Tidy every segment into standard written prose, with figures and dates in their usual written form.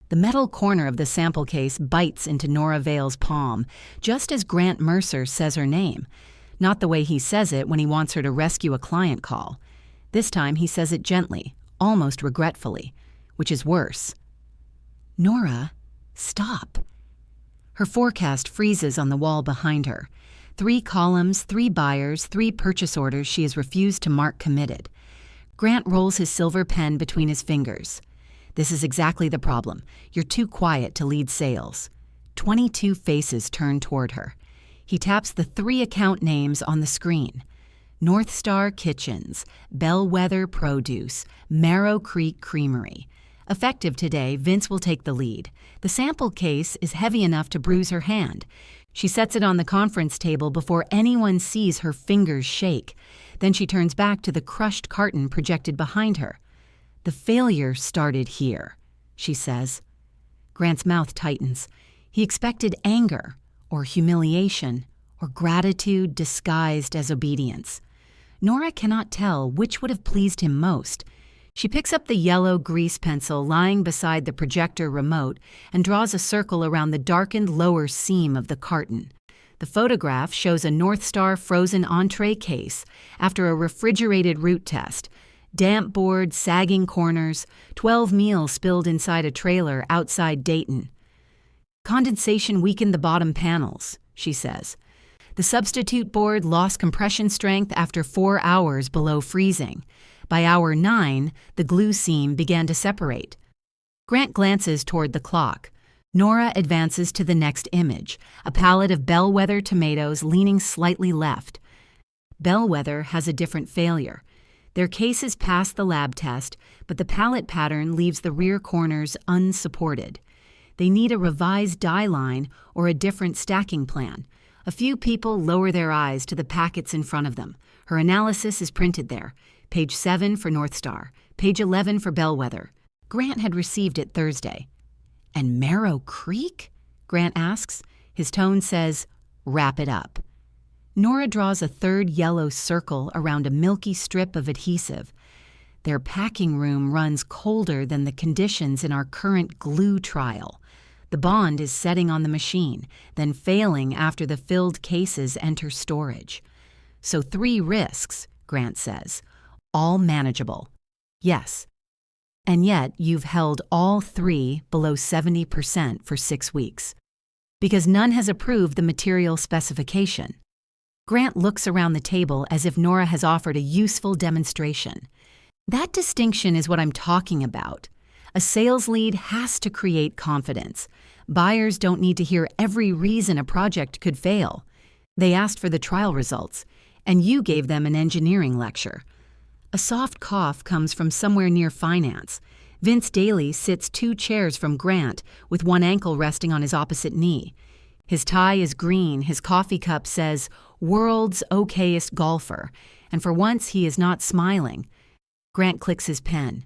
The metal corner of the sample case bites into Nora Vale's palm, just as Grant Mercer says her name. Not the way he says it when he wants her to rescue a client call. This time he says it gently, almost regretfully, which is worse. Nora, stop. Her forecast freezes on the wall behind her. 3 columns, 3 buyers, 3 purchase orders she has refused to mark committed. Grant rolls his silver pen between his fingers. This is exactly the problem. You're too quiet to lead sales. 22 faces turn toward her. He taps the 3 account names on the screen. North Star Kitchens, Bellwether Produce, Marrow Creek Creamery. Effective today, Vince will take the lead. The sample case is heavy enough to bruise her hand. She sets it on the conference table before anyone sees her fingers shake. Then she turns back to the crushed carton projected behind her. The failure started here, she says. Grant's mouth tightens. He expected anger, or humiliation, or gratitude disguised as obedience. Nora cannot tell which would have pleased him most. She picks up the yellow grease pencil lying beside the projector remote and draws a circle around the darkened lower seam of the carton. The photograph shows a North Star frozen entree case after a refrigerated root test. Damp board, sagging corners, 12 meals spilled inside a trailer outside Dayton. Condensation weakened the bottom panels, she says. The substitute board lost compression strength after 4 hours below freezing. By hour 9, the glue seam began to separate. Grant glances toward the clock. Nora advances to the next image, a pallet of Bellwether tomatoes leaning slightly left. Bellwether has a different failure. Their cases pass the lab test, but the pallet pattern leaves the rear corners unsupported. They need a revised die line or a different stacking plan. A few people lower their eyes to the packets in front of them. Her analysis is printed there. Page 7 for North Star, page 11 for Bellwether. Grant had received it Thursday. And Marrow Creek? Grant asks. His tone says, wrap it up. Nora draws a 3rd yellow circle around a milky strip of adhesive. Their packing room runs colder than the conditions in our current glue trial. The bond is setting on the machine, then failing after the filled cases enter storage. So 3 risks, Grant says, all manageable. Yes. And yet you've held all 3 below 70% for 6 weeks. Because none has approved the material specification. Grant looks around the table as if Nora has offered a useful demonstration. That distinction is what I'm talking about. A sales lead has to create confidence. Buyers don't need to hear every reason a project could fail. They asked for the trial results, and you gave them an engineering lecture. A soft cough comes from somewhere near finance. Vince Daly sits 2 chairs from Grant, with one ankle resting on his opposite knee. His tie is green, his coffee cup says, "World's okayest golfer," and for once he is not smiling. Grant clicks his pen.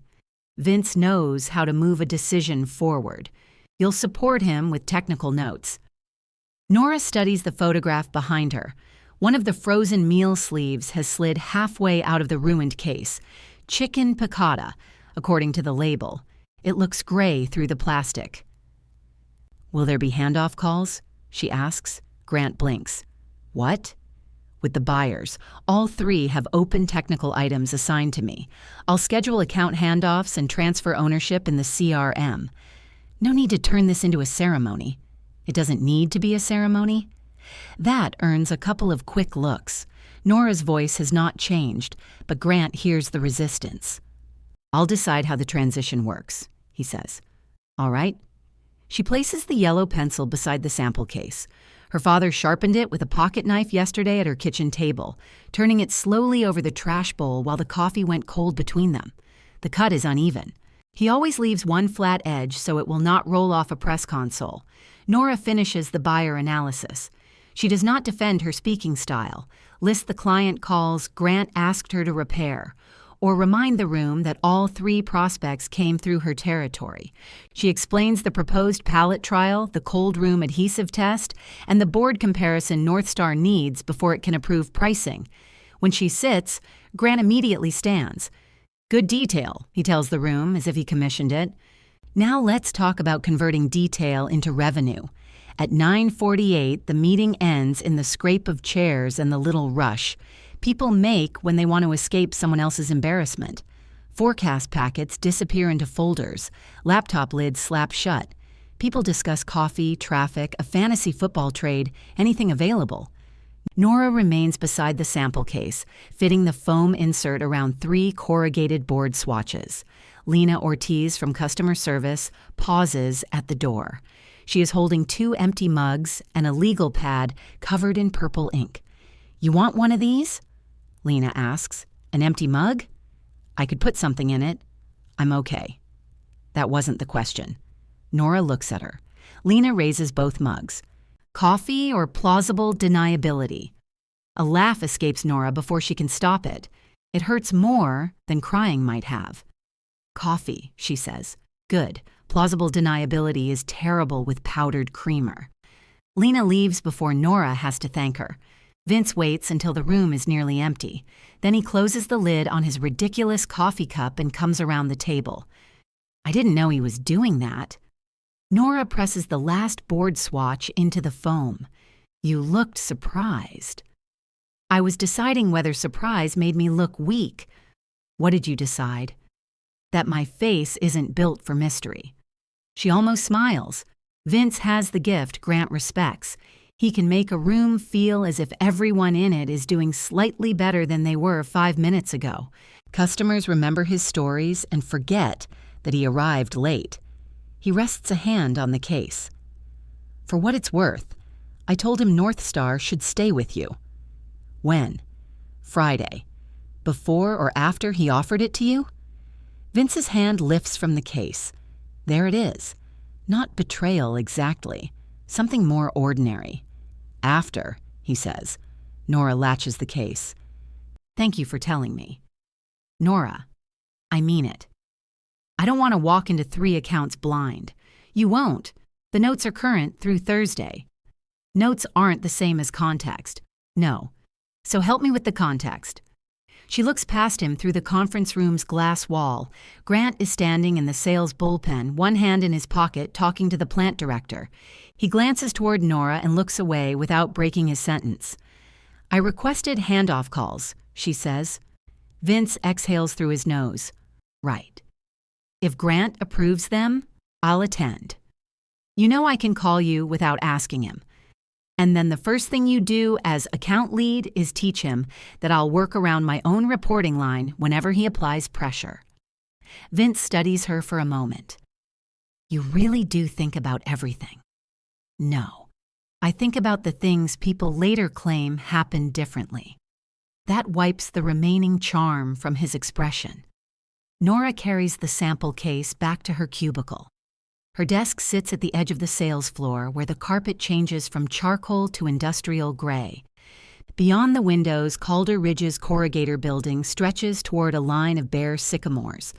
Vince knows how to move a decision forward. You'll support him with technical notes. Nora studies the photograph behind her. One of the frozen meal sleeves has slid halfway out of the ruined case. Chicken piccata, according to the label. It looks gray through the plastic. Will there be handoff calls? She asks. Grant blinks. What? With the buyers. All 3 have open technical items assigned to me. I'll schedule account handoffs and transfer ownership in the CRM. No need to turn this into a ceremony. It doesn't need to be a ceremony. That earns a couple of quick looks. Nora's voice has not changed, but Grant hears the resistance. I'll decide how the transition works, he says. All right. She places the yellow pencil beside the sample case. Her father sharpened it with a pocket knife yesterday at her kitchen table, turning it slowly over the trash bowl while the coffee went cold between them. The cut is uneven. He always leaves one flat edge so it will not roll off a press console. Nora finishes the buyer analysis. She does not defend her speaking style, list the client calls Grant asked her to repair, or remind the room that all 3 prospects came through her territory. She explains the proposed pallet trial, the cold room adhesive test, and the board comparison North Star needs before it can approve pricing. When she sits, Grant immediately stands. Good detail, he tells the room as if he commissioned it. Now let's talk about converting detail into revenue. At 9:48, the meeting ends in the scrape of chairs and the little rush people make when they want to escape someone else's embarrassment. Forecast packets disappear into folders, laptop lids slap shut. People discuss coffee, traffic, a fantasy football trade, anything available. Nora remains beside the sample case, fitting the foam insert around 3 corrugated board swatches. Lena Ortiz from customer service pauses at the door. She is holding 2 empty mugs and a legal pad covered in purple ink. "You want one of these?" Lena asks. "An empty mug?" "I could put something in it." "I'm okay." That wasn't the question. Nora looks at her. Lena raises both mugs. "Coffee or plausible deniability?" A laugh escapes Nora before she can stop it. It hurts more than crying might have. "Coffee," she says. "Good. Plausible deniability is terrible with powdered creamer." Lena leaves before Nora has to thank her. Vince waits until the room is nearly empty. Then he closes the lid on his ridiculous coffee cup and comes around the table. "I didn't know he was doing that." Nora presses the last board swatch into the foam. "You looked surprised." "I was deciding whether surprise made me look weak." "What did you decide?" "That my face isn't built for mystery." She almost smiles. Vince has the gift Grant respects. He can make a room feel as if everyone in it is doing slightly better than they were 5 minutes ago. Customers remember his stories and forget that he arrived late. He rests a hand on the case. "For what it's worth, I told him NORA'S should stay with you." "When?" "Friday. Before or after he offered it to you?" Vince's hand lifts from the case. There it is. Not betrayal exactly. Something more ordinary. "After," he says. Nora latches the case. "Thank you for telling me." "Nora, I mean it. I don't want to walk into 3 accounts blind." "You won't. The notes are current through Thursday." "Notes aren't the same as context." "No. So help me with the context." She looks past him through the conference room's glass wall. Grant is standing in the sales bullpen, one hand in his pocket, talking to the plant director. He glances toward Nora and looks away without breaking his sentence. "I requested handoff calls," she says. Vince exhales through his nose. "Right. If Grant approves them, I'll attend. You know I can call you without asking him. And then the first thing you do as account lead is teach him that I'll work around my own reporting line whenever he applies pressure." Vince studies her for a moment. "You really do think about everything." "No. I think about the things people later claim happened differently." That wipes the remaining charm from his expression. Nora carries the sample case back to her cubicle. Her desk sits at the edge of the sales floor where the carpet changes from charcoal to industrial gray. Beyond the windows, Calder Ridge's corrugator building stretches toward a line of bare sycamores.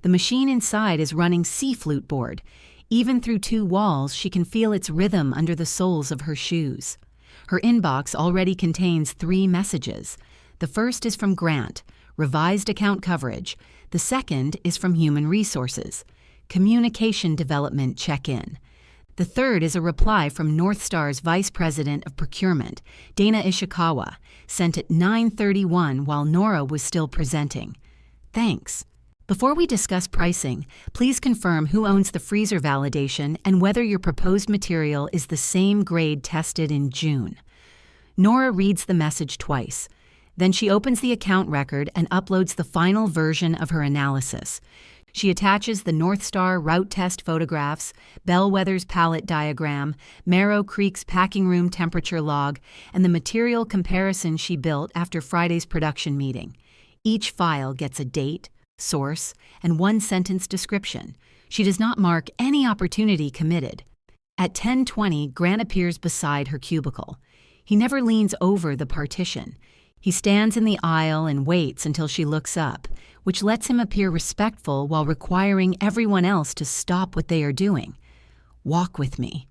The machine inside is running C-flute board. Even through 2 walls, she can feel its rhythm under the soles of her shoes. Her inbox already contains 3 messages. The first is from Grant, revised account coverage. The second is from Human Resources, communication development check-in. The third is a reply from NORA'S Vice President of Procurement, Dana Ishikawa, sent at 9:31 while Nora was still presenting. "Thanks. Before we discuss pricing, please confirm who owns the freezer validation and whether your proposed material is the same grade tested in June." Nora reads the message twice. Then she opens the account record and uploads the final version of her analysis. She attaches the NORA'S route test photographs, Bellwether's pallet diagram, Marrow Creek's packing room temperature log, and the material comparison she built after Friday's production meeting. Each file gets a date, source, and 1-sentence description. She does not mark any opportunity committed. At 10:20, Grant appears beside her cubicle. He never leans over the partition. He stands in the aisle and waits until she looks up, which lets him appear respectful while requiring everyone else to stop what they are doing. "Walk with me."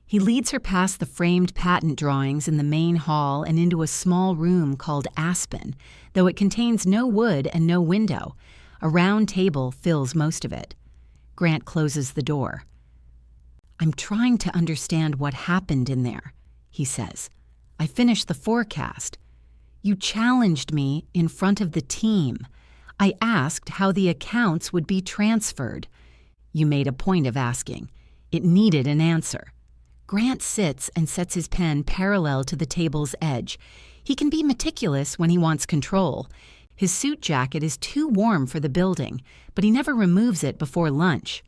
He leads her past the framed patent drawings in the main hall and into a small room called Aspen, though it contains no wood and no window. A round table fills most of it. Grant closes the door. "I'm trying to understand what happened in there," he says. "I finished the forecast. You challenged me in front of the team. I asked how the accounts would be transferred. You made a point of asking. It needed an answer." Grant sits and sets his pen parallel to the table's edge. He can be meticulous when he wants control. His suit jacket is too warm for the building, but he never removes it before lunch.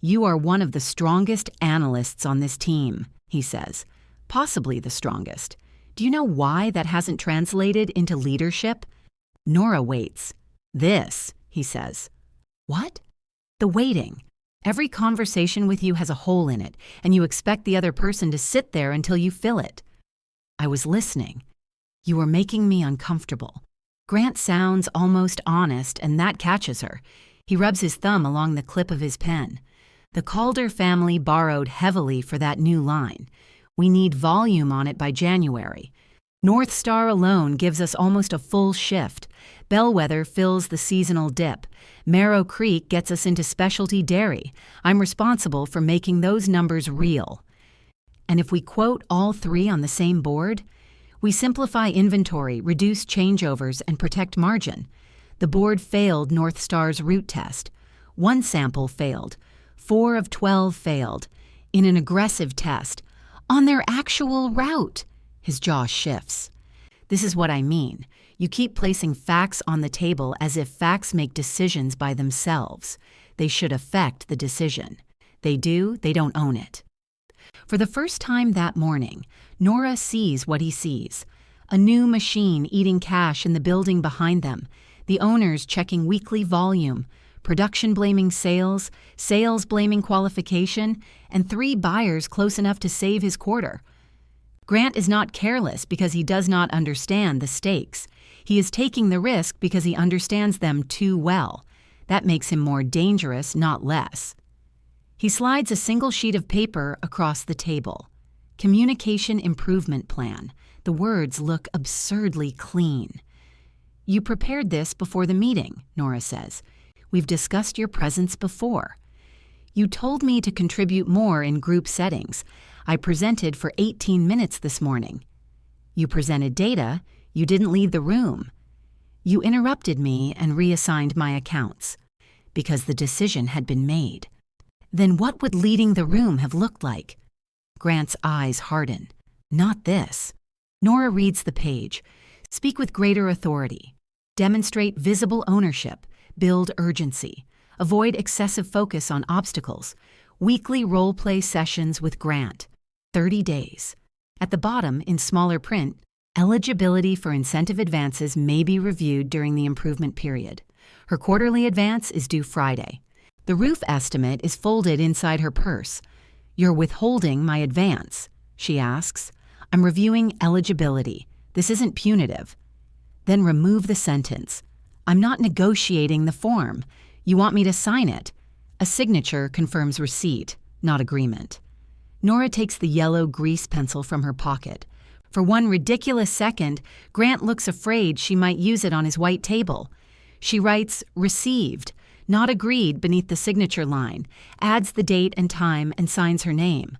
"You are one of the strongest analysts on this team," he says. "Possibly the strongest. Do you know why that hasn't translated into leadership?" Nora waits. "This," he says. "What?" "The waiting. Every conversation with you has a hole in it, and you expect the other person to sit there until you fill it." "I was listening. You were making me uncomfortable." Grant sounds almost honest, and that catches her. He rubs his thumb along the clip of his pen. The Calder family borrowed heavily for that new line. We need volume on it by January. NORA'S alone gives us almost a full shift. Bellwether fills the seasonal dip. Marrow Creek gets us into specialty dairy. I'm responsible for making those numbers real. And if we quote all three on the same board, we simplify inventory, reduce changeovers, and protect margin. The board failed NORA'S route test. 1 sample failed. 4 of 12 failed. In an aggressive test. On their actual route. His jaw shifts. "This is what I mean. You keep placing facts on the table as if facts make decisions by themselves. They should affect the decision. They do, they don't own it." For the first time that morning, Nora sees what he sees. A new machine eating cash in the building behind them, the owners checking weekly volume, production blaming sales, sales blaming qualification, and 3 buyers close enough to save his quarter. Grant is not careless because he does not understand the stakes. He is taking the risk because he understands them too well. That makes him more dangerous, not less. He slides a single sheet of paper across the table. Communication Improvement Plan. The words look absurdly clean. "You prepared this before the meeting," Nora says. "We've discussed your presence before. You told me to contribute more in group settings. I presented for 18 minutes this morning. You presented data. You didn't leave the room. You interrupted me and reassigned my accounts because the decision had been made. Then what would leading the room have looked like?" Grant's eyes harden. "Not this." Nora reads the page. "Speak with greater authority. Demonstrate visible ownership. Build urgency. Avoid excessive focus on obstacles. Weekly role-play sessions with Grant. 30 days. At the bottom, in smaller print, eligibility for incentive advances may be reviewed during the improvement period. Her quarterly advance is due Friday. The roof estimate is folded inside her purse. "You're withholding my advance?" she asks. "I'm reviewing eligibility. This isn't punitive." Then remove the sentence. "I'm not negotiating the form. You want me to sign it." A signature confirms receipt, not agreement. Nora takes the yellow grease pencil from her pocket. For one ridiculous second, Grant looks afraid she might use it on his white table. She writes "received," not agreed beneath the signature line, adds the date and time, and signs her name.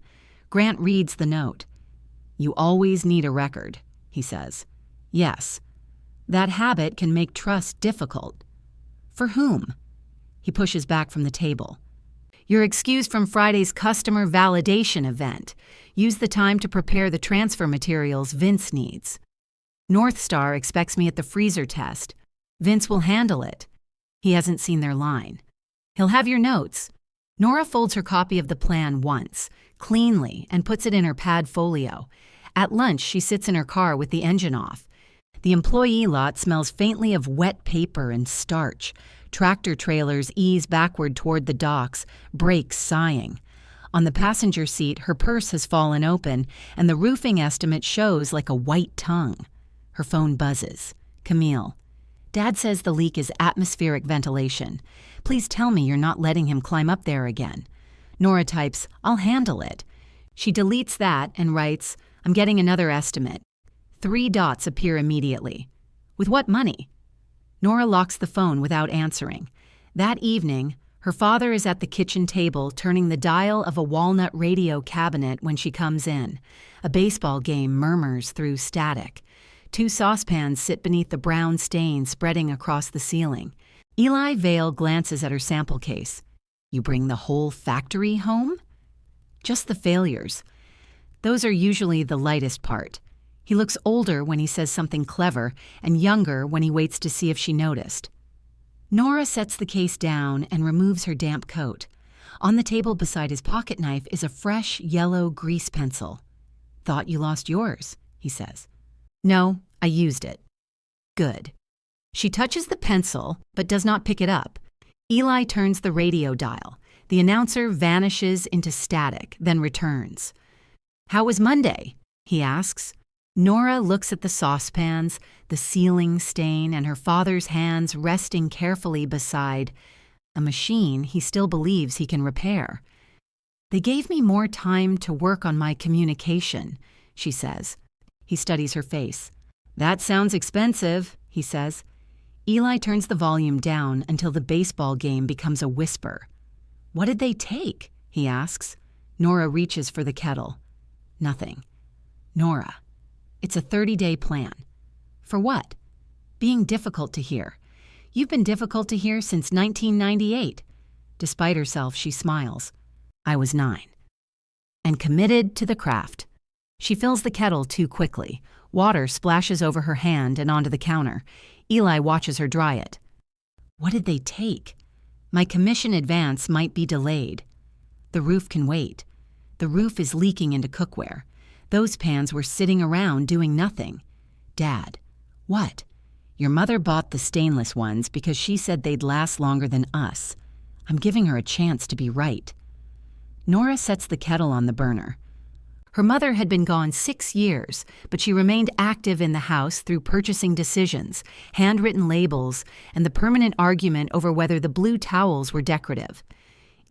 Grant reads the note. "You always need a record," he says. "Yes. That habit can make trust difficult." "For whom?" He pushes back from the table. "You're excused from Friday's customer validation event. Use the time to prepare the transfer materials Vince needs." "NORA'S expects me at the freezer test. Vince will handle it." He hasn't seen their line. "He'll have your notes." Nora folds her copy of the plan once, cleanly, and puts it in her pad folio. At lunch, she sits in her car with the engine off. The employee lot smells faintly of wet paper and starch. Tractor trailers ease backward toward the docks, brakes sighing. On the passenger seat, her purse has fallen open, and the roofing estimate shows like a white tongue. Her phone buzzes. Camille. "Dad says the leak is atmospheric ventilation. Please tell me you're not letting him climb up there again." Nora types, "I'll handle it." She deletes that and writes, "I'm getting another estimate." 3 dots appear immediately. "With what money?" Nora locks the phone without answering. That evening, Her father is at the kitchen table turning the dial of a walnut radio cabinet when she comes in. A baseball game murmurs through static. 2 saucepans sit beneath the brown stain spreading across the ceiling. Eli Vale glances at her sample case. You bring the whole factory home? Just the failures. Those are usually the lightest part. He looks older when he says something clever and younger when he waits to see if she noticed. Nora sets the case down and removes her damp coat. On the table beside his pocket knife is a fresh yellow grease pencil. Thought you lost yours, he says. No, I used it. Good. She touches the pencil, but does not pick it up. Eli turns the radio dial. The announcer vanishes into static, then returns. How was Monday? He asks. Nora looks at the saucepans, the ceiling stain, and her father's hands resting carefully beside a machine he still believes he can repair. They gave me more time to work on my communication, she says. He studies her face. That sounds expensive, he says. Eli turns the volume down until the baseball game becomes a whisper. What did they take? He asks. Nora reaches for the kettle. Nothing. Nora. It's a 30-day plan. For what? Being difficult to hear. You've been difficult to hear since 1998. Despite herself, she smiles. I was 9. And committed to the craft. She fills the kettle too quickly. Water splashes over her hand and onto the counter. Eli watches her dry it. What did they take? My commission advance might be delayed. The roof can wait. The roof is leaking into cookware. Those pans were sitting around doing nothing. Dad, what? Your mother bought the stainless ones because she said they'd last longer than us. I'm giving her a chance to be right. Nora sets the kettle on the burner. Her mother had been gone 6 years, but she remained active in the house through purchasing decisions, handwritten labels, and the permanent argument over whether the blue towels were decorative.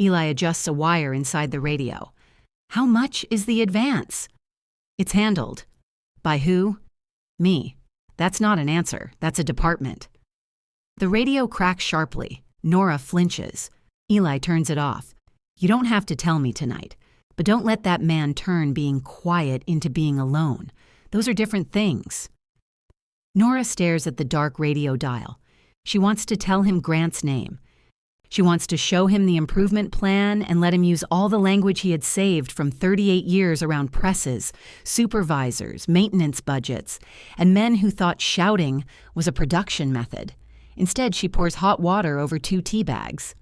Eli adjusts a wire inside the radio. How much is the advance? It's handled. By who? Me. That's not an answer. That's a department. The radio cracks sharply. Nora flinches. Eli turns it off. You don't have to tell me tonight, but don't let that man turn being quiet into being alone. Those are different things. Nora stares at the dark radio dial. She wants to tell him Grant's name. She wants to show him the improvement plan and let him use all the language he had saved from 38 years around presses, supervisors, maintenance budgets, and men who thought shouting was a production method. Instead, she pours hot water over 2 tea bags.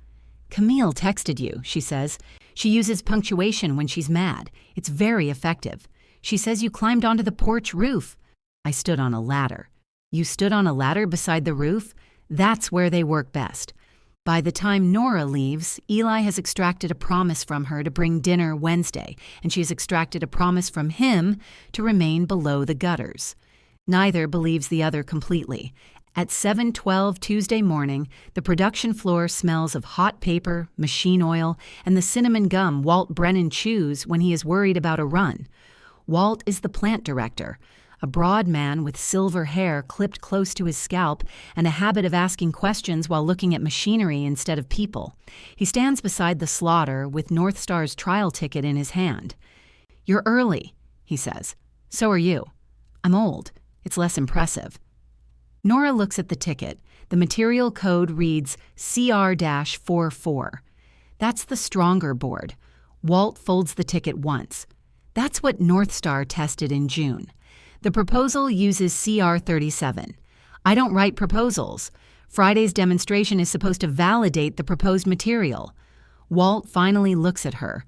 Camille texted you, she says. She uses punctuation when she's mad. It's very effective. She says you climbed onto the porch roof. I stood on a ladder. You stood on a ladder beside the roof? That's where they work best. By the time Nora leaves, Eli has extracted a promise from her to bring dinner Wednesday, and she has extracted a promise from him to remain below the gutters. Neither believes the other completely. At 7:12 Tuesday morning, the production floor smells of hot paper, machine oil, and the cinnamon gum Walt Brennan chews when he is worried about a run. Walt is the plant director, a broad man with silver hair clipped close to his scalp and a habit of asking questions while looking at machinery instead of people. He stands beside the slaughter with NorthStar's trial ticket in his hand. You're early, he says. So are you. I'm old. It's less impressive. Nora looks at the ticket. The material code reads CR-44. That's the stronger board. Walt folds the ticket once. That's what NorthStar tested in June. The proposal uses CR-37. I don't write proposals. Friday's demonstration is supposed to validate the proposed material. Walt finally looks at her.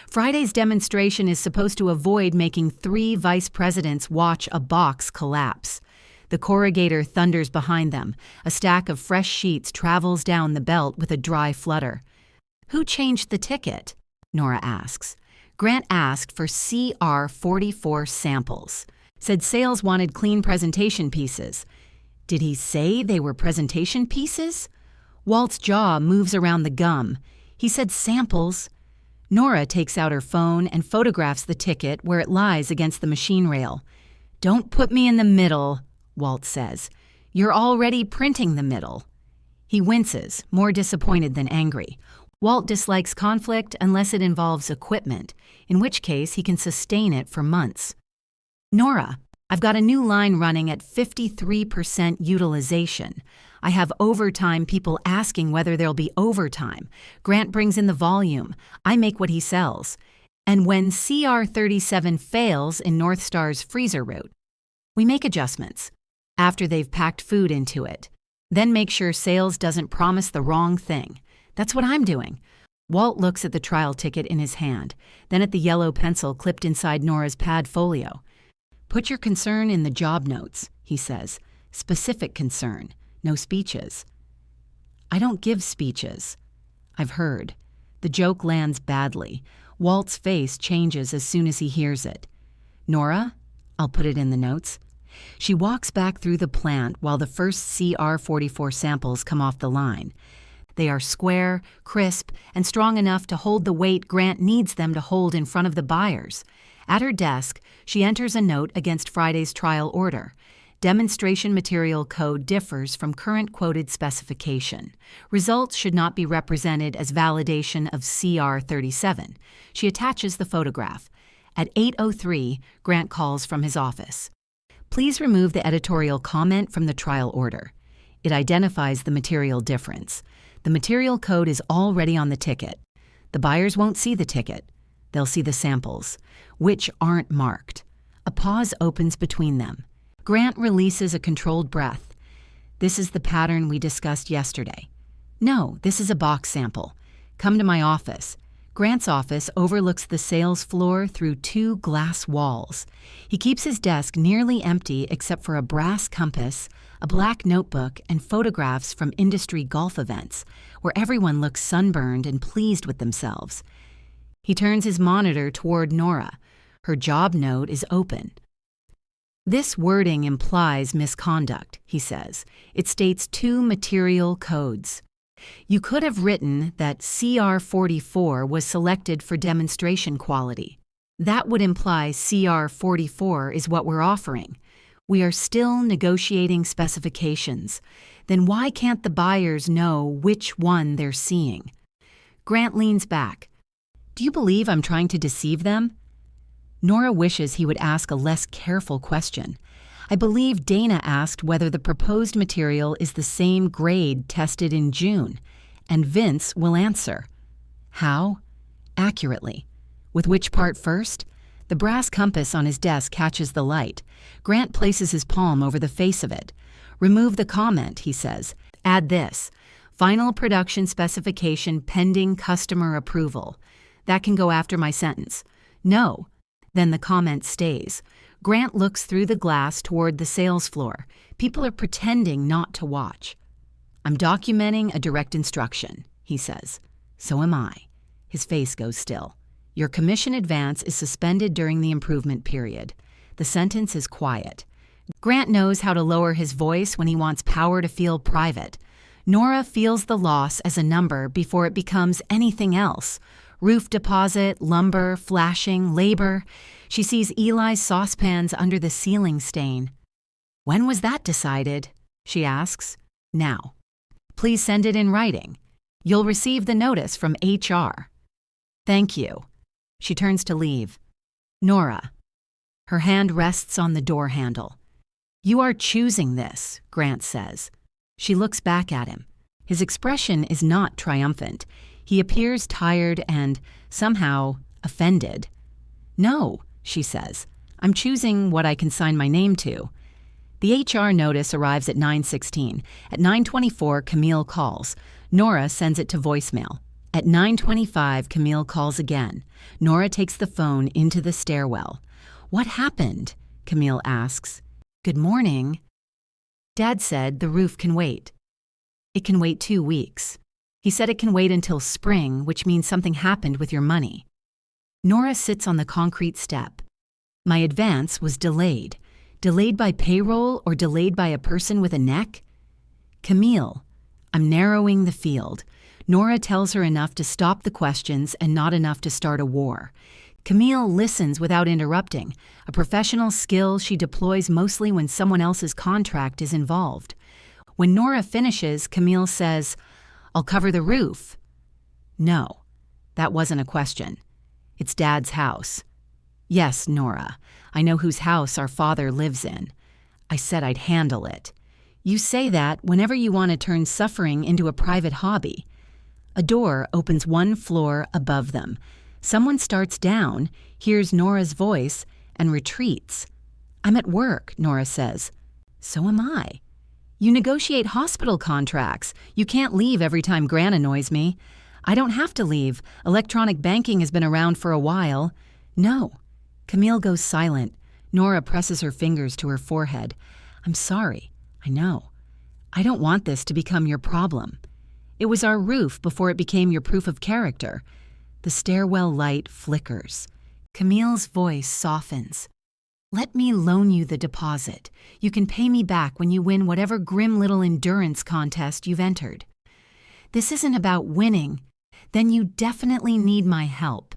Friday's demonstration is supposed to avoid making 3 vice presidents watch a box collapse. The corrugator thunders behind them. A stack of fresh sheets travels down the belt with a dry flutter. Who changed the ticket? Nora asks. Grant asked for CR-44 samples. Said sales wanted clean presentation pieces. Did he say they were presentation pieces? Walt's jaw moves around the gum. He said samples. Nora takes out her phone and photographs the ticket where it lies against the machine rail. Don't put me in the middle, Walt says. You're already printing the middle. He winces, more disappointed than angry. Walt dislikes conflict unless it involves equipment, in which case he can sustain it for months. Nora, I've got a new line running at 53% utilization. I have overtime people asking whether there'll be overtime. Grant brings in the volume. I make what he sells. And when CR37 fails in North Star's freezer route, we make adjustments after they've packed food into it. Then make sure sales doesn't promise the wrong thing. That's what I'm doing. Walt looks at the trial ticket in his hand, then at the yellow pencil clipped inside Nora's pad folio. Put your concern in the job notes, he says. Specific concern, no speeches. I don't give speeches. I've heard. The joke lands badly. Walt's face changes as soon as he hears it. Nora? I'll put it in the notes. She walks back through the plant while the first CR44 samples come off the line. They are square, crisp, and strong enough to hold the weight Grant needs them to hold in front of the buyers. At her desk, she enters a note against Friday's trial order. Demonstration material code differs from current quoted specification. Results should not be represented as validation of CR37. She attaches the photograph. At 8:03, Grant calls from his office. Please remove the editorial comment from the trial order. It identifies the material difference. The material code is already on the ticket. The buyers won't see the ticket. They'll see the samples, which aren't marked. A pause opens between them. Grant releases a controlled breath. This is the pattern we discussed yesterday. No, this is a box sample. Come to my office. Grant's office overlooks the sales floor through 2 glass walls. He keeps his desk nearly empty except for a brass compass, a black notebook, and photographs from industry golf events, where everyone looks sunburned and pleased with themselves. He turns his monitor toward Nora. Her job note is open. This wording implies misconduct, he says. It states 2 material codes. You could have written that CR44 was selected for demonstration quality. That would imply CR44 is what we're offering. We are still negotiating specifications. Then why can't the buyers know which one they're seeing? Grant leans back. Do you believe I'm trying to deceive them? Nora wishes he would ask a less careful question. I believe Dana asked whether the proposed material is the same grade tested in June, and Vince will answer. How? Accurately. With which part first? The brass compass on his desk catches the light. Grant places his palm over the face of it. Remove the comment, he says. Add this. Final production specification pending customer approval. That can go after my sentence. No. Then the comment stays. Grant looks through the glass toward the sales floor. People are pretending not to watch. I'm documenting a direct instruction, he says. So am I. His face goes still. Your commission advance is suspended during the improvement period. The sentence is quiet. Grant knows how to lower his voice when he wants power to feel private. Nora feels the loss as a number before it becomes anything else. Roof deposit, lumber, flashing, labor. She sees Eli's saucepans under the ceiling stain. When was that decided? She asks. Now. Please send it in writing. You'll receive the notice from HR. Thank you. She turns to leave. Nora. Her hand rests on the door handle. You are choosing this, Grant says. She looks back at him. His expression is not triumphant. He appears tired and, somehow, offended. No, she says. I'm choosing what I can sign my name to. The HR notice arrives at 9:16. At 9:24, Camille calls. Nora sends it to voicemail. At 9:25, Camille calls again. Nora takes the phone into the stairwell. What happened? Camille asks. Good morning. Dad said the roof can wait. It can wait 2 weeks. He said it can wait until spring, which means something happened with your money. Nora sits on the concrete step. My advance was delayed. Delayed by payroll or delayed by a person with a neck? Camille, I'm narrowing the field. Nora tells her enough to stop the questions and not enough to start a war. Camille listens without interrupting, a professional skill she deploys mostly when someone else's contract is involved. When Nora finishes, Camille says, I'll cover the roof. No, that wasn't a question. It's Dad's house. Yes, Nora, I know whose house our father lives in. I said I'd handle it. You say that whenever you want to turn suffering into a private hobby. A door opens one floor above them. Someone starts down, hears Nora's voice, and retreats. I'm at work, Nora says. So am I. You negotiate hospital contracts. You can't leave every time Gran annoys me. I don't have to leave. Electronic banking has been around for a while. No. Camille goes silent. Nora presses her fingers to her forehead. I'm sorry. I know. I don't want this to become your problem. It was our roof before it became your proof of character. The stairwell light flickers. Camille's voice softens. Let me loan you the deposit. You can pay me back when you win whatever grim little endurance contest you've entered. This isn't about winning. Then you definitely need my help.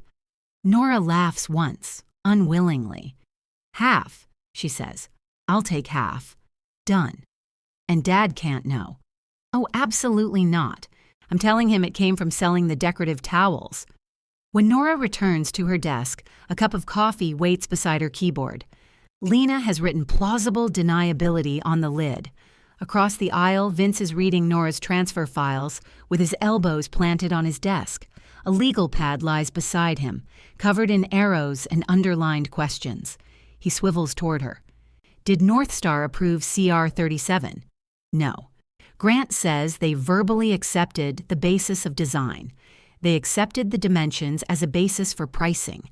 Nora laughs once, unwillingly. Half, she says. I'll take half. Done. And Dad can't know. Oh, absolutely not. I'm telling him it came from selling the decorative towels. When Nora returns to her desk, a cup of coffee waits beside her keyboard. Lena has written plausible deniability on the lid. Across the aisle, Vince is reading Nora's transfer files with his elbows planted on his desk. A legal pad lies beside him, covered in arrows and underlined questions. He swivels toward her. Did NorthStar approve CR 37? No. Grant says they verbally accepted the basis of design. They accepted the dimensions as a basis for pricing.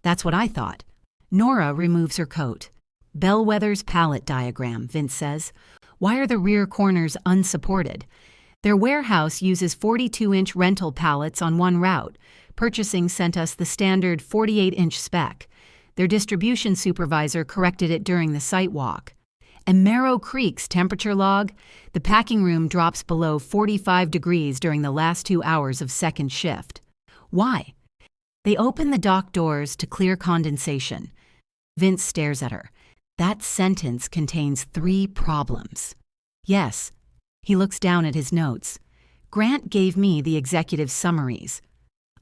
That's what I thought. Nora removes her coat. Bellwether's pallet diagram, Vince says. Why are the rear corners unsupported? Their warehouse uses 42-inch rental pallets on one route. Purchasing sent us the standard 48-inch spec. Their distribution supervisor corrected it during the site walk. And Merrow Creek's temperature log, the packing room drops below 45 degrees during the last 2 hours of second shift. Why? They open the dock doors to clear condensation. Vince stares at her. That sentence contains 3 problems. Yes. He looks down at his notes. Grant gave me the executive summaries.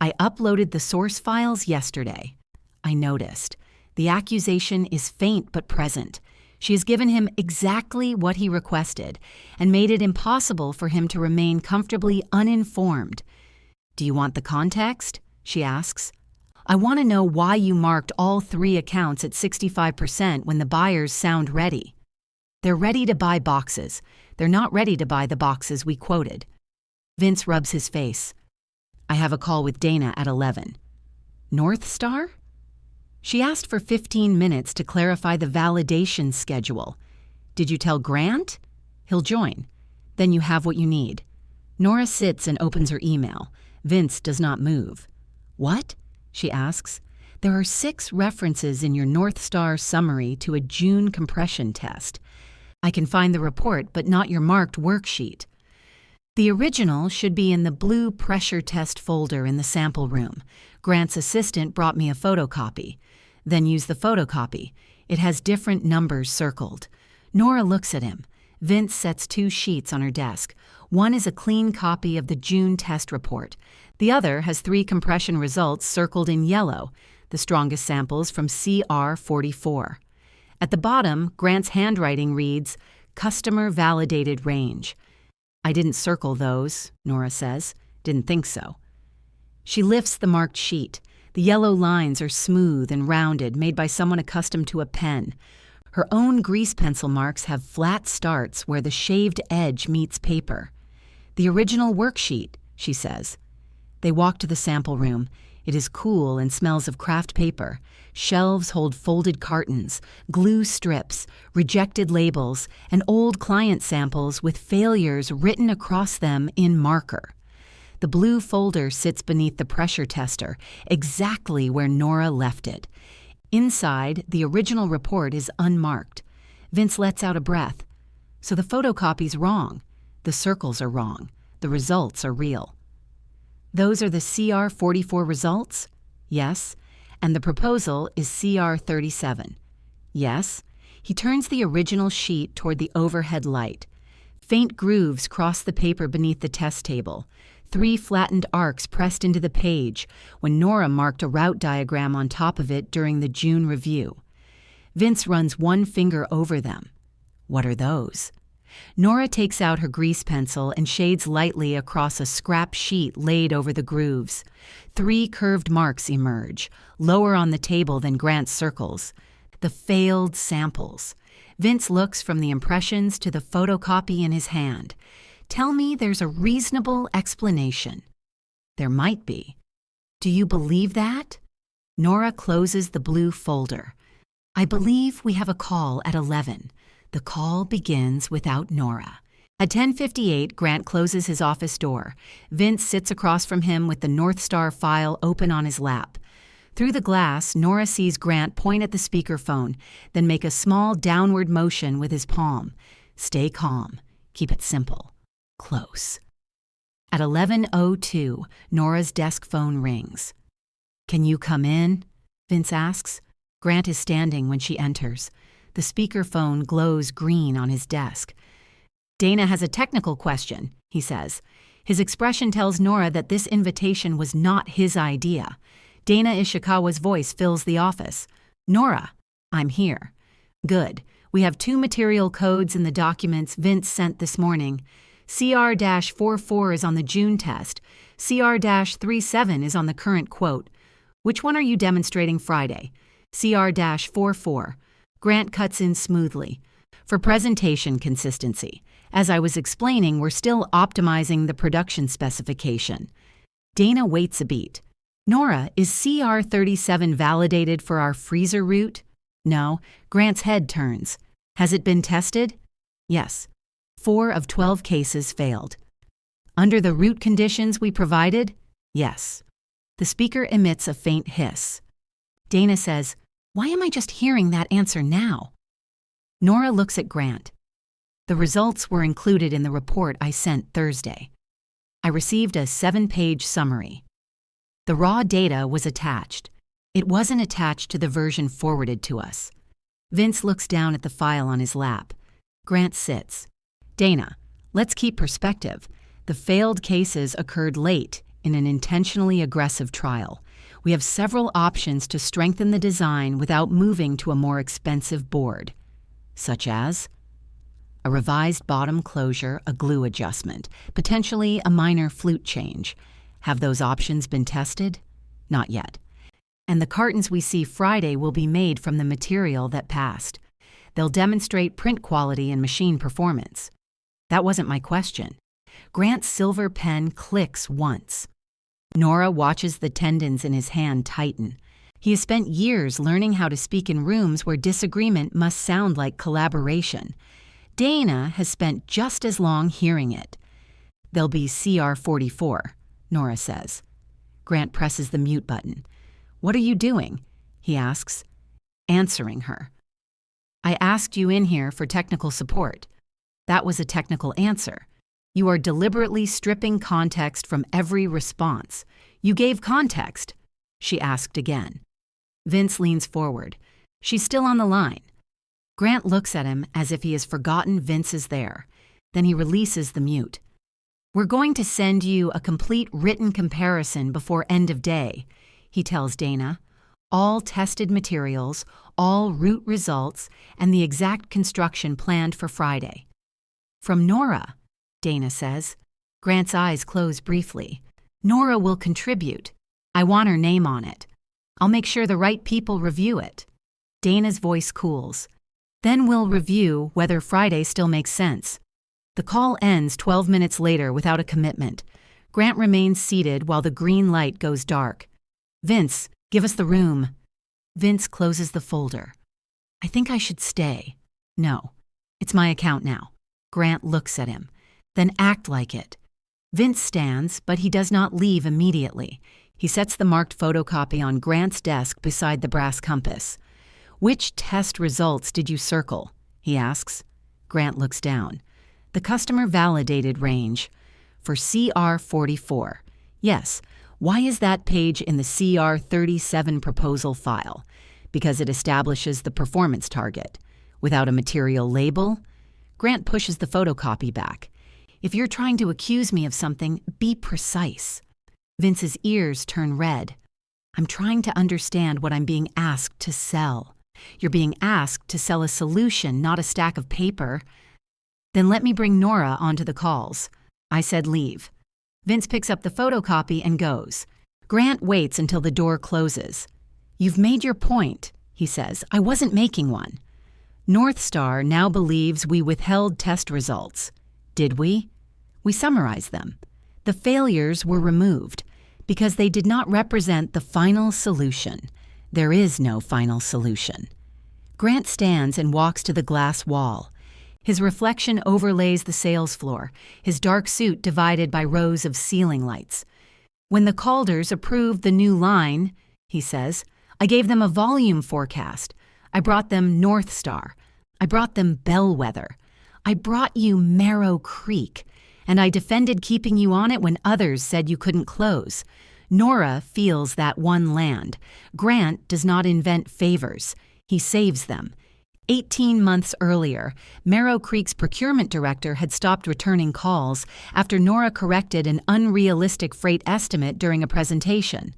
I uploaded the source files yesterday. I noticed. The accusation is faint but present. She has given him exactly what he requested and made it impossible for him to remain comfortably uninformed. Do you want the context? She asks. I want to know why you marked all 3 accounts at 65% when the buyers sound ready. They're ready to buy boxes. They're not ready to buy the boxes we quoted. Vince rubs his face. I have a call with Dana at 11. NorthStar? She asked for 15 minutes to clarify the validation schedule. Did you tell Grant? He'll join. Then you have what you need. Nora sits and opens her email. Vince does not move. What? She asks. There are 6 references in your NorthStar summary to a June compression test. I can find the report, but not your marked worksheet. The original should be in the blue pressure test folder in the sample room. Grant's assistant brought me a photocopy. Then use the photocopy. It has different numbers circled. Nora looks at him. Vince sets 2 sheets on her desk. One is a clean copy of the June test report. The other has 3 compression results circled in yellow, the strongest samples from CR 44. At the bottom, Grant's handwriting reads, Customer Validated Range. I didn't circle those, Nora says. Didn't think so. She lifts the marked sheet. The yellow lines are smooth and rounded, made by someone accustomed to a pen. Her own grease pencil marks have flat starts where the shaved edge meets paper. The original worksheet, she says. They walk to the sample room. It is cool and smells of craft paper. Shelves hold folded cartons, glue strips, rejected labels, and old client samples with failures written across them in marker. The blue folder sits beneath the pressure tester, exactly where Nora left it. Inside, the original report is unmarked. Vince lets out a breath. So the photocopy's wrong. The circles are wrong. The results are real. Those are the CR 44 results? Yes. And the proposal is CR 37. Yes. He turns the original sheet toward the overhead light. Faint grooves cross the paper beneath the test table. 3 flattened arcs pressed into the page when Nora marked a route diagram on top of it during the June review. Vince runs one finger over them. What are those? Nora takes out her grease pencil and shades lightly across a scrap sheet laid over the grooves. 3 curved marks emerge, lower on the table than Grant's circles. The failed samples. Vince looks from the impressions to the photocopy in his hand. Tell me there's a reasonable explanation. There might be. Do you believe that? Nora closes the blue folder. I believe we have a call at 11. The call begins without Nora. At 10:58, Grant closes his office door. Vince sits across from him with the North Star file open on his lap. Through the glass, Nora sees Grant point at the speakerphone, then make a small downward motion with his palm. Stay calm. Keep it simple. Close. At 11:02, Nora's desk phone rings. Can you come in? Vince asks. Grant is standing when she enters. The speakerphone glows green on his desk. Dana has a technical question, he says. His expression tells Nora that this invitation was not his idea. Dana Ishikawa's voice fills the office. Nora, I'm here. Good. We have 2 material codes in the documents Vince sent this morning. CR-44 is on the June test. CR-37 is on the current quote. Which one are you demonstrating Friday? CR-44. Grant cuts in smoothly. For presentation consistency. As I was explaining, we're still optimizing the production specification. Dana waits a beat. Nora, is CR-37 validated for our freezer route? No. Grant's head turns. Has it been tested? Yes. 4 of 12 cases failed. Under the route conditions we provided? Yes. The speaker emits a faint hiss. Dana says, why am I just hearing that answer now? Nora looks at Grant. The results were included in the report I sent Thursday. I received a 7-page summary. The raw data was attached. It wasn't attached to the version forwarded to us. Vince looks down at the file on his lap. Grant sits. Dana, let's keep perspective. The failed cases occurred late in an intentionally aggressive trial. We have several options to strengthen the design without moving to a more expensive board, such as a revised bottom closure, a glue adjustment, potentially a minor flute change. Have those options been tested? Not yet. And the cartons we see Friday will be made from the material that passed. They'll demonstrate print quality and machine performance. That wasn't my question. Grant's silver pen clicks once. Nora watches the tendons in his hand tighten. He has spent years learning how to speak in rooms where disagreement must sound like collaboration. Dana has spent just as long hearing it. There'll be CR-44, Nora says. Grant presses the mute button. What are you doing? He asks. Answering her. I asked you in here for technical support. That was a technical answer. You are deliberately stripping context from every response. You gave context, she asked again. Vince leans forward. She's still on the line. Grant looks at him as if he has forgotten Vince is there. Then he releases the mute. We're going to send you a complete written comparison before end of day, he tells Dana. All tested materials, all route results, and the exact construction planned for Friday. From Nora, Dana says. Grant's eyes close briefly. Nora will contribute. I want her name on it. I'll make sure the right people review it. Dana's voice cools. Then we'll review whether Friday still makes sense. The call ends 12 minutes later without a commitment. Grant remains seated while the green light goes dark. Vince, give us the room. Vince closes the folder. I think I should stay. No, it's my account now. Grant looks at him. Then act like it. Vince stands, but he does not leave immediately. He sets the marked photocopy on Grant's desk beside the brass compass. Which test results did you circle? He asks. Grant looks down. The customer validated range. For CR-44. Yes. Why is that page in the CR-37 proposal file? Because it establishes the performance target. Without a material label? Grant pushes the photocopy back. If you're trying to accuse me of something, be precise. Vince's ears turn red. I'm trying to understand what I'm being asked to sell. You're being asked to sell a solution, not a stack of paper. Then let me bring Nora onto the calls. I said leave. Vince picks up the photocopy and goes. Grant waits until the door closes. You've made your point, he says. I wasn't making one. NORA'S now believes we withheld test results. Did we? We summarize them. The failures were removed because they did not represent the final solution. There is no final solution. Grant stands and walks to the glass wall. His reflection overlays the sales floor, his dark suit divided by rows of ceiling lights. When the Calders approved the new line, he says, I gave them a volume forecast. I brought them NORA'S. I brought them Bellwether. I brought you Marrow Creek, and I defended keeping you on it when others said you couldn't close. Nora feels that one land. Grant does not invent favors. He saves them. 18 months earlier, Marrow Creek's procurement director had stopped returning calls after Nora corrected an unrealistic freight estimate during a presentation.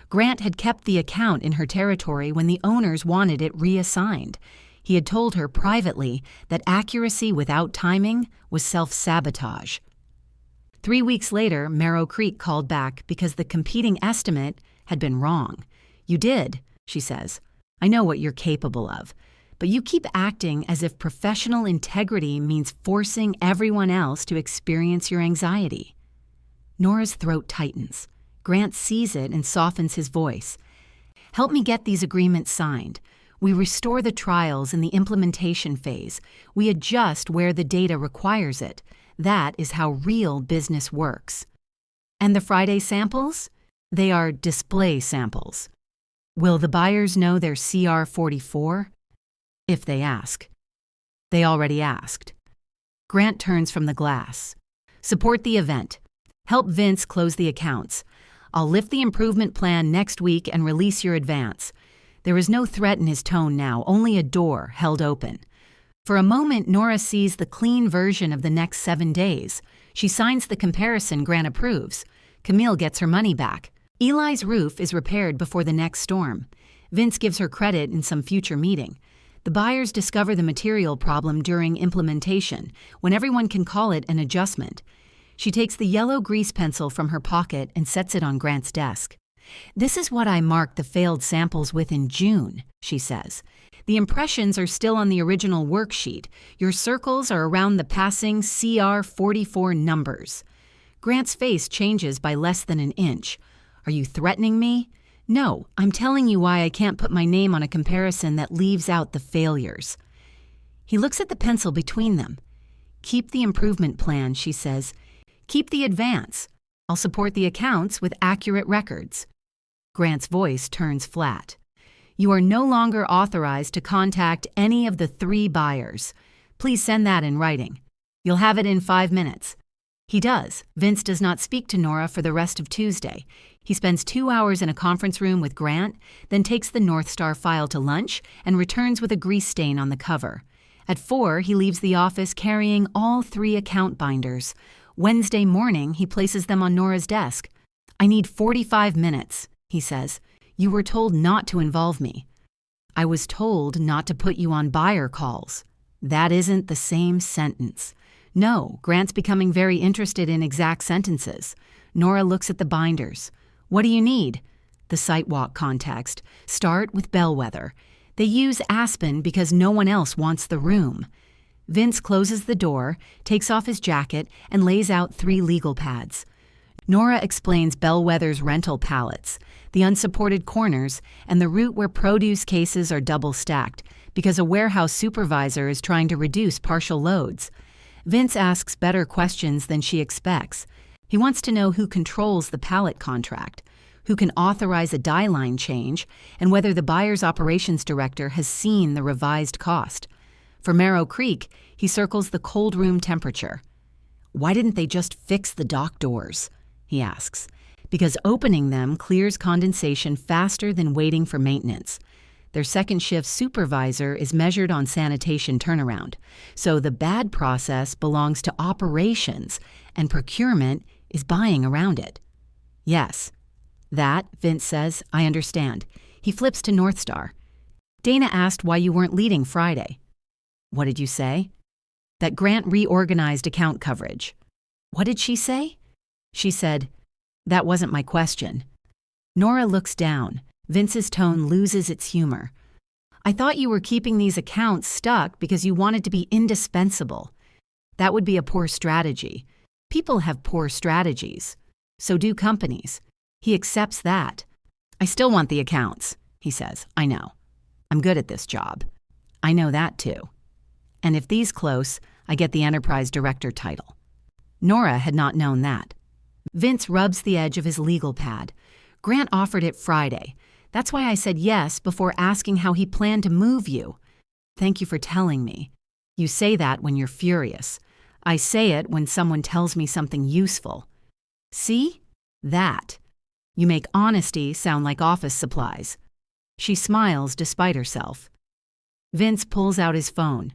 Grant had kept the account in her territory when the owners wanted it reassigned. He had told her privately that accuracy without timing was self-sabotage. 3 weeks later, Marrow Creek called back because the competing estimate had been wrong. You did, she says. I know what you're capable of. But you keep acting as if professional integrity means forcing everyone else to experience your anxiety. Nora's throat tightens. Grant sees it and softens his voice. Help me get these agreements signed. We restore the trials in the implementation phase. We adjust where the data requires it. That is how real business works. And the Friday samples? They are display samples. Will the buyers know they're CR44? If they ask. They already asked. Grant turns from the glass. Support the event. Help Vince close the accounts. I'll lift the improvement plan next week and release your advance. There is no threat in his tone now, only a door held open. For a moment, Nora sees the clean version of the next 7 days. She signs the comparison Grant approves. Camille gets her money back. Eli's roof is repaired before the next storm. Vince gives her credit in some future meeting. The buyers discover the material problem during implementation, when everyone can call it an adjustment. She takes the yellow grease pencil from her pocket and sets it on Grant's desk. This is what I marked the failed samples with in June, she says. The impressions are still on the original worksheet. Your circles are around the passing CR44 numbers. Grant's face changes by less than an inch. Are you threatening me? No, I'm telling you why I can't put my name on a comparison that leaves out the failures. He looks at the pencil between them. Keep the improvement plan, she says. Keep the advance. I'll support the accounts with accurate records. Grant's voice turns flat. You are no longer authorized to contact any of the 3 buyers. Please send that in writing. You'll have it in 5 minutes. He does. Vince does not speak to Nora for the rest of Tuesday. He spends 2 hours in a conference room with Grant, then takes the NORA'S file to lunch and returns with a grease stain on the cover. At 4, he leaves the office carrying all 3 account binders. Wednesday morning, he places them on Nora's desk. I need 45 minutes, he says. You were told not to involve me. I was told not to put you on buyer calls. That isn't the same sentence. No, Grant's becoming very interested in exact sentences. Nora looks at the binders. What do you need? The sidewalk context. Start with Bellwether. They use Aspen because no one else wants the room. Vince closes the door, takes off his jacket, and lays out 3 legal pads. Nora explains Bellwether's rental pallets, the unsupported corners, and the route where produce cases are double stacked because a warehouse supervisor is trying to reduce partial loads. Vince asks better questions than she expects. He wants to know who controls the pallet contract, who can authorize a die line change, and whether the buyer's operations director has seen the revised cost. For Marrow Creek, he circles the cold room temperature. Why didn't they just fix the dock doors? He asks. Because opening them clears condensation faster than waiting for maintenance. Their second shift supervisor is measured on sanitation turnaround. So the bad process belongs to operations, and procurement is buying around it. Yes. That, Vince says, I understand. He flips to NorthStar. Dana asked why you weren't leading Friday. What did you say? That Grant reorganized account coverage. What did she say? She said, that wasn't my question. Nora looks down. Vince's tone loses its humor. I thought you were keeping these accounts stuck because you wanted to be indispensable. That would be a poor strategy. People have poor strategies. So do companies. He accepts that. I still want the accounts, he says. I know. I'm good at this job. I know that too. And if these close, I get the enterprise director title. Nora had not known that. Vince rubs the edge of his legal pad. Grant offered it Friday. That's why I said yes before asking how he planned to move you. Thank you for telling me. You say that when you're furious. I say it when someone tells me something useful. See? That. You make honesty sound like office supplies. She smiles despite herself. Vince pulls out his phone.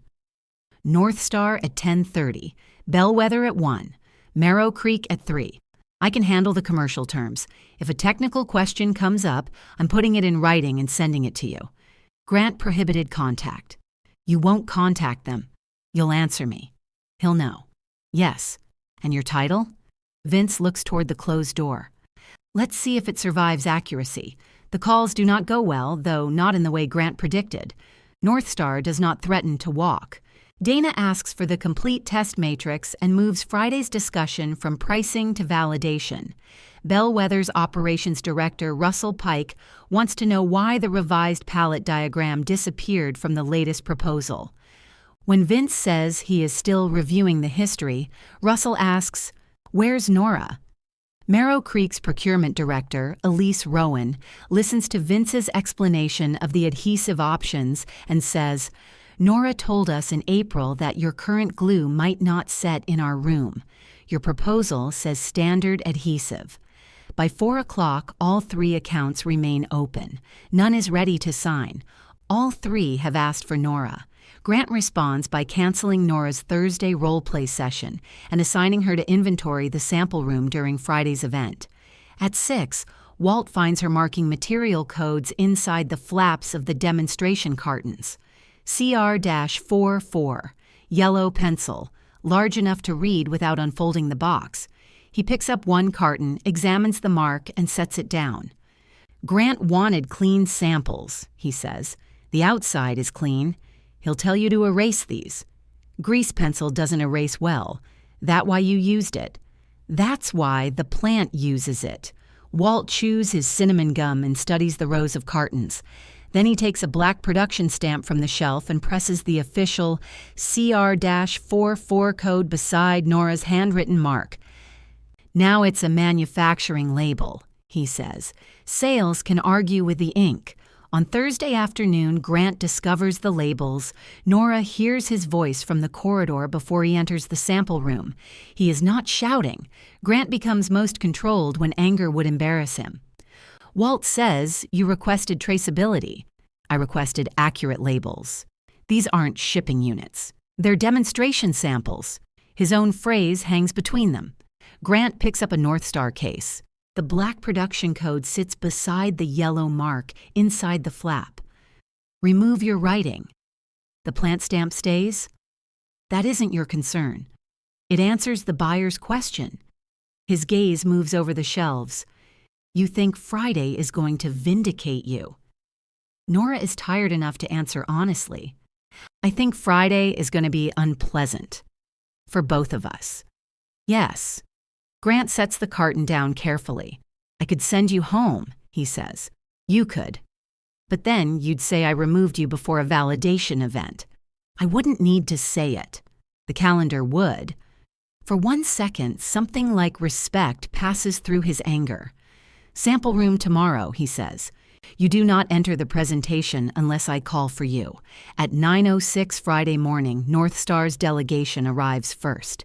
NorthStar at 10:30, Bellwether at 1, Marrow Creek at 3. I can handle the commercial terms. If a technical question comes up, I'm putting it in writing and sending it to you. Grant prohibited contact. You won't contact them. You'll answer me. He'll know. Yes. And your title? Vince looks toward the closed door. Let's see if it survives accuracy. The calls do not go well, though not in the way Grant predicted. NorthStar does not threaten to walk. Dana asks for the complete test matrix and moves Friday's discussion from pricing to validation. Bellwether's operations director, Russell Pike, wants to know why the revised palette diagram disappeared from the latest proposal. When Vince says he is still reviewing the history, Russell asks, "Where's Nora?" Marrow Creek's procurement director, Elise Rowan, listens to Vince's explanation of the adhesive options and says, Nora told us in April that your current glue might not set in our room. Your proposal says standard adhesive. By 4 o'clock, all 3 accounts remain open. None is ready to sign. All 3 have asked for Nora. Grant responds by canceling Nora's Thursday role-play session and assigning her to inventory the sample room during Friday's event. At 6, Walt finds her marking material codes inside the flaps of the demonstration cartons. CR-44, yellow pencil, large enough to read without unfolding the box. He picks up one carton, examines the mark, and sets it down. Grant wanted clean samples, he says. The outside is clean. He'll tell you to erase these. Grease pencil doesn't erase well. That why you used it. That's why the plant uses it. Walt chews his cinnamon gum and studies the rows of cartons. Then he takes a black production stamp from the shelf and presses the official CR-44 code beside Nora's handwritten mark. Now it's a manufacturing label, he says. Sales can argue with the ink. On Thursday afternoon, Grant discovers the labels. Nora hears his voice from the corridor before he enters the sample room. He is not shouting. Grant becomes most controlled when anger would embarrass him. Walt says, you requested traceability. I requested accurate labels. These aren't shipping units. They're demonstration samples. His own phrase hangs between them. Grant picks up a NorthStar case. The black production code sits beside the yellow mark inside the flap. Remove your writing. The plant stamp stays? That isn't your concern. It answers the buyer's question. His gaze moves over the shelves. You think Friday is going to vindicate you. Nora is tired enough to answer honestly. I think Friday is going to be unpleasant. For both of us. Yes. Grant sets the carton down carefully. I could send you home, he says. You could. But then you'd say I removed you before a validation event. I wouldn't need to say it. The calendar would. For 1 second, something like respect passes through his anger. Sample room tomorrow, he says. You do not enter the presentation unless I call for you. At 9:06 Friday morning, NorthStar's delegation arrives first.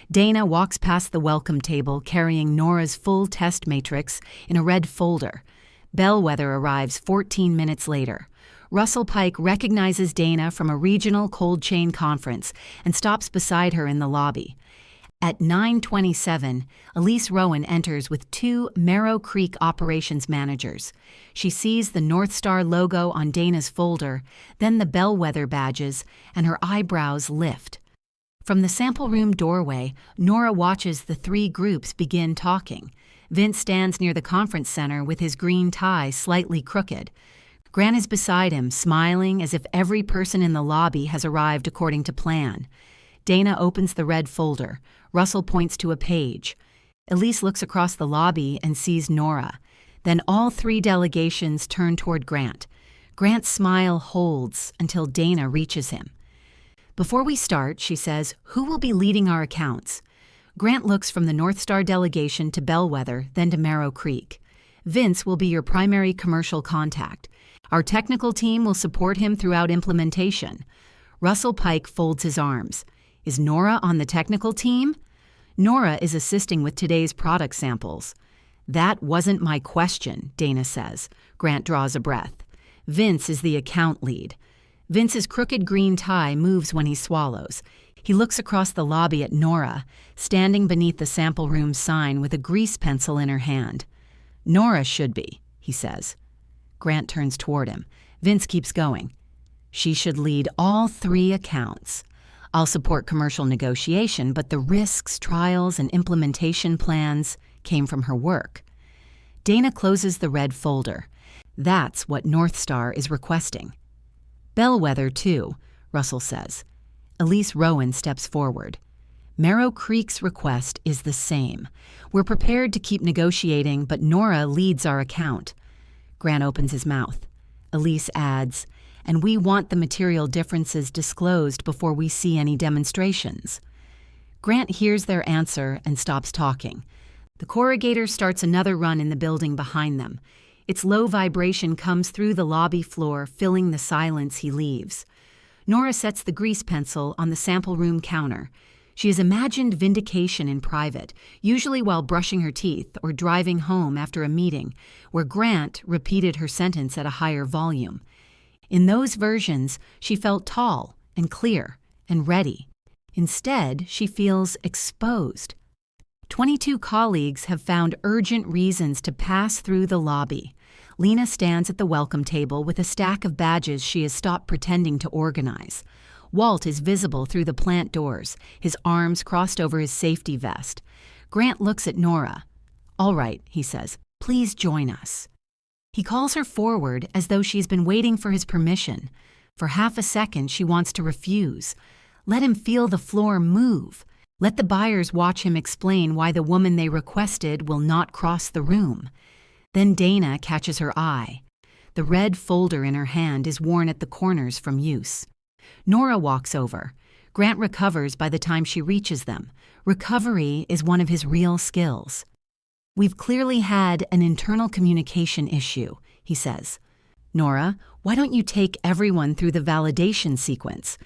Dana walks past the welcome table carrying Nora's full test matrix in a red folder. Bellwether arrives 14 minutes later. Russell Pike recognizes Dana from a regional cold chain conference and stops beside her in the lobby. At 9:27, Elise Rowan enters with two Marrow Creek operations managers. She sees the North Star logo on Dana's folder, then the bellwether badges, and her eyebrows lift. From the sample room doorway, Nora watches the three groups begin talking. Vince stands near the conference center with his green tie slightly crooked. Grant is beside him, smiling as if every person in the lobby has arrived according to plan. Dana opens the red folder. Russell points to a page. Elise looks across the lobby and sees Nora. Then all three delegations turn toward Grant. Grant's smile holds until Dana reaches him. "Before we start," she says, "who will be leading our accounts?" Grant looks from the North Star delegation to Bellwether, then to Marrow Creek. "Vince will be your primary commercial contact. Our technical team will support him throughout implementation." Russell Pike folds his arms. "Is Nora on the technical team?" "Nora is assisting with today's product samples." "That wasn't my question," Dana says. Grant draws a breath. "Vince is the account lead." Vince's crooked green tie moves when he swallows. He looks across the lobby at Nora, standing beneath the sample room sign with a grease pencil in her hand. "Nora should be," he says. Grant turns toward him. Vince keeps going. "She should lead all three accounts. I'll support commercial negotiation, but the risks, trials, and implementation plans came from her work." Dana closes the red folder. "That's what North Star is requesting." "Bellwether, too," Russell says. Elise Rowan steps forward. "Marrow Creek's request is the same. We're prepared to keep negotiating, but Nora leads our account." Grant opens his mouth. Elise adds, "And we want the material differences disclosed before we see any demonstrations." Grant hears their answer and stops talking. The corrugator starts another run in the building behind them. Its low vibration comes through the lobby floor, filling the silence he leaves. Nora sets the grease pencil on the sample room counter. She has imagined vindication in private, usually while brushing her teeth or driving home after a meeting, where Grant repeated her sentence at a higher volume. In those versions, she felt tall and clear and ready. Instead, she feels exposed. 22 colleagues have found urgent reasons to pass through the lobby. Lena stands at the welcome table with a stack of badges she has stopped pretending to organize. Walt is visible through the plant doors, his arms crossed over his safety vest. Grant looks at Nora. "All right," he says, "please join us." He calls her forward as though she's been waiting for his permission. For half a second, she wants to refuse. Let him feel the floor move. Let the buyers watch him explain why the woman they requested will not cross the room. Then Dana catches her eye. The red folder in her hand is worn at the corners from use. Nora walks over. Grant recovers by the time she reaches them. Recovery is one of his real skills. "We've clearly had an internal communication issue," he says. "Nora, why don't you take everyone through the validation sequence?"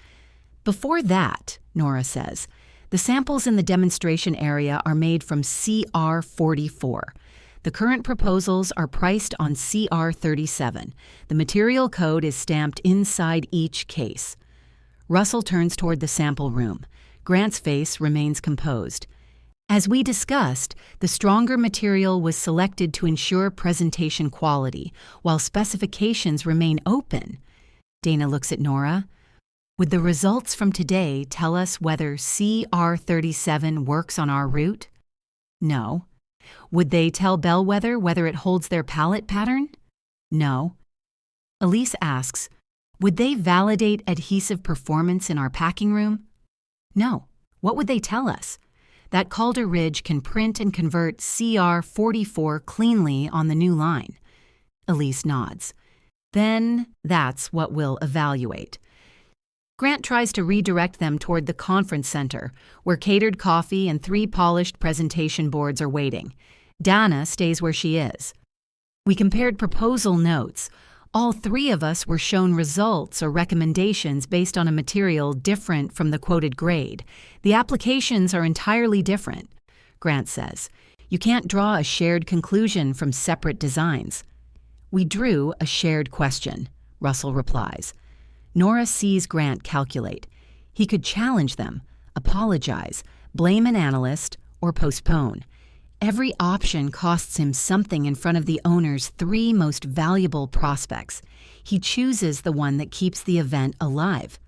"Before that," Nora says, "the samples in the demonstration area are made from CR44. The current proposals are priced on CR37. The material code is stamped inside each case." Russell turns toward the sample room. Grant's face remains composed. "As we discussed, the stronger material was selected to ensure presentation quality, while specifications remain open." Dana looks at Nora. "Would the results from today tell us whether CR37 works on our route?" "No." "Would they tell Bellwether whether it holds their pallet pattern?" "No." Elise asks, "Would they validate adhesive performance in our packing room?" "No." "What would they tell us?" "That Calder Ridge can print and convert CR44 cleanly on the new line." Elise nods. "Then that's what we'll evaluate." Grant tries to redirect them toward the conference center, where catered coffee and 3 polished presentation boards are waiting. Dana stays where she is. "We compared proposal notes. All 3 of us were shown results or recommendations based on a material different from the quoted grade. The applications are entirely different," Grant says. "You can't draw a shared conclusion from separate designs." "We drew a shared question. Russell replies. Nora sees Grant calculate. He could challenge them, apologize, blame an analyst, or postpone. Every option costs him something in front of the owner's 3 most valuable prospects. He chooses the one that keeps the event alive.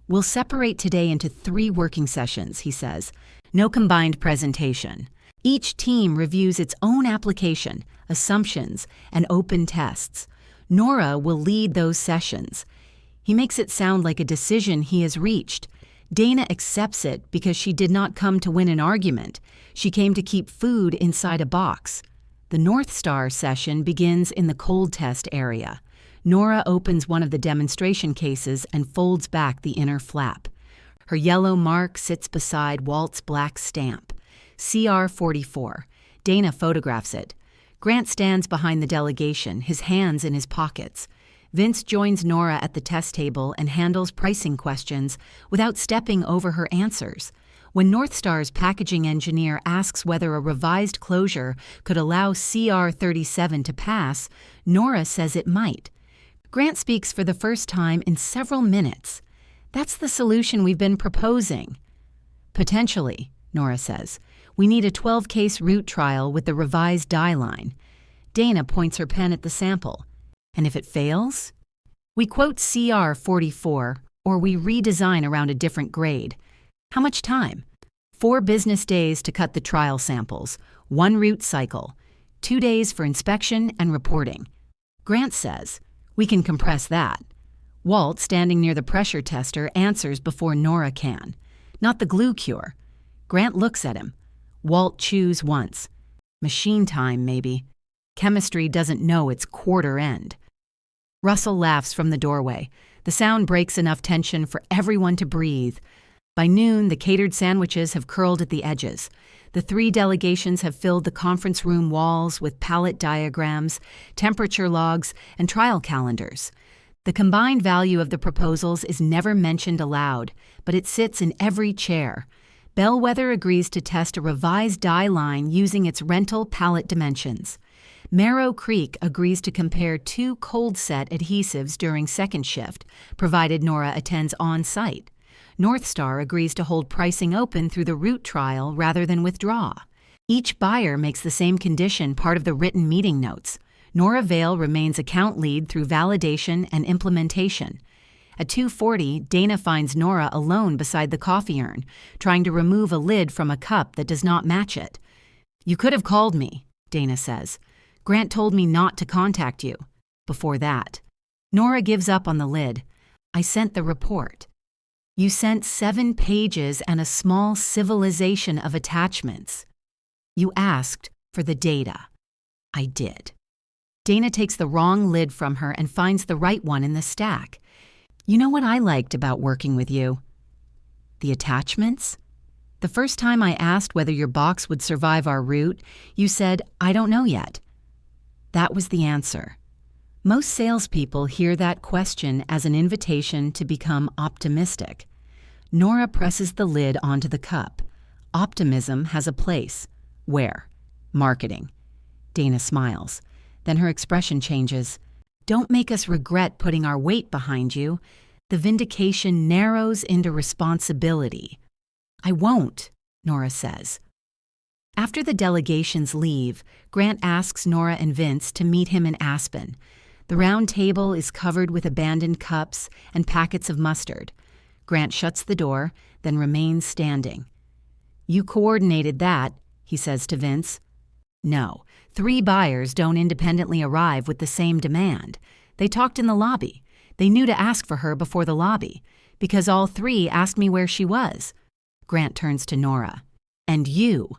We'll separate today into 3 working sessions, he says. No combined presentation. Each team reviews its own application, assumptions, and open tests. Nora will lead those sessions. He makes it sound like a decision he has reached. Dana accepts it because she did not come to win an argument. She came to keep food inside a box. The North Star session begins in the cold test area. Nora opens one of the demonstration cases and folds back the inner flap. Her yellow mark sits beside Walt's black stamp. CR44. Dana photographs it. Grant stands behind the delegation, his hands in his pockets. Vince joins Nora at the test table and handles pricing questions without stepping over her answers. When North Star's packaging engineer asks whether a revised closure could allow CR37 to pass, Nora says it might. Grant speaks for the first time in several minutes. That's the solution we've been proposing. Potentially, Nora says. We need a 12-case route trial with the revised die line. Dana points her pen at the sample. And if it fails? We quote CR44, or we redesign around a different grade. How much time? 4 business days to cut the trial samples, 1 route cycle, 2 days for inspection and reporting. Grant says, we can compress that. Walt, standing near the pressure tester, answers before Nora can. Not the glue cure. Grant looks at him. Walt chews once. Machine time, maybe. Chemistry doesn't know its quarter end. Russell laughs from the doorway. The sound breaks enough tension for everyone to breathe. By noon, the catered sandwiches have curled at the edges. The 3 delegations have filled the conference room walls with palette diagrams, temperature logs, and trial calendars. The combined value of the proposals is never mentioned aloud, but it sits in every chair. Bellwether agrees to test a revised die line using its rental pallet dimensions. Marrow Creek agrees to compare 2 cold set adhesives during second shift, provided Nora attends on-site. North Star agrees to hold pricing open through the route trial rather than withdraw. Each buyer makes the same condition part of the written meeting notes. Nora Vale remains account lead through validation and implementation. At 2:40, Dana finds Nora alone beside the coffee urn, trying to remove a lid from a cup that does not match it. You could have called me, Dana says. Grant told me not to contact you. Before that. Nora gives up on the lid. I sent the report. You sent 7 pages and a small civilization of attachments. You asked for the data. I did. Dana takes the wrong lid from her and finds the right one in the stack. You know what I liked about working with you? The attachments? The first time I asked whether your box would survive our route, you said, I don't know yet. That was the answer. Most salespeople hear that question as an invitation to become optimistic. Nora presses the lid onto the cup. Optimism has a place. Where? Marketing. Dana smiles. Then her expression changes. Don't make us regret putting our weight behind you. The vindication narrows into responsibility. I won't, Nora says. After the delegations leave, Grant asks Nora and Vince to meet him in Aspen. The round table is covered with abandoned cups and packets of mustard. Grant shuts the door, then remains standing. You coordinated that, he says to Vince. No, 3 buyers don't independently arrive with the same demand. They talked in the lobby. They knew to ask for her before the lobby, because all 3 asked me where she was. Grant turns to Nora. And you?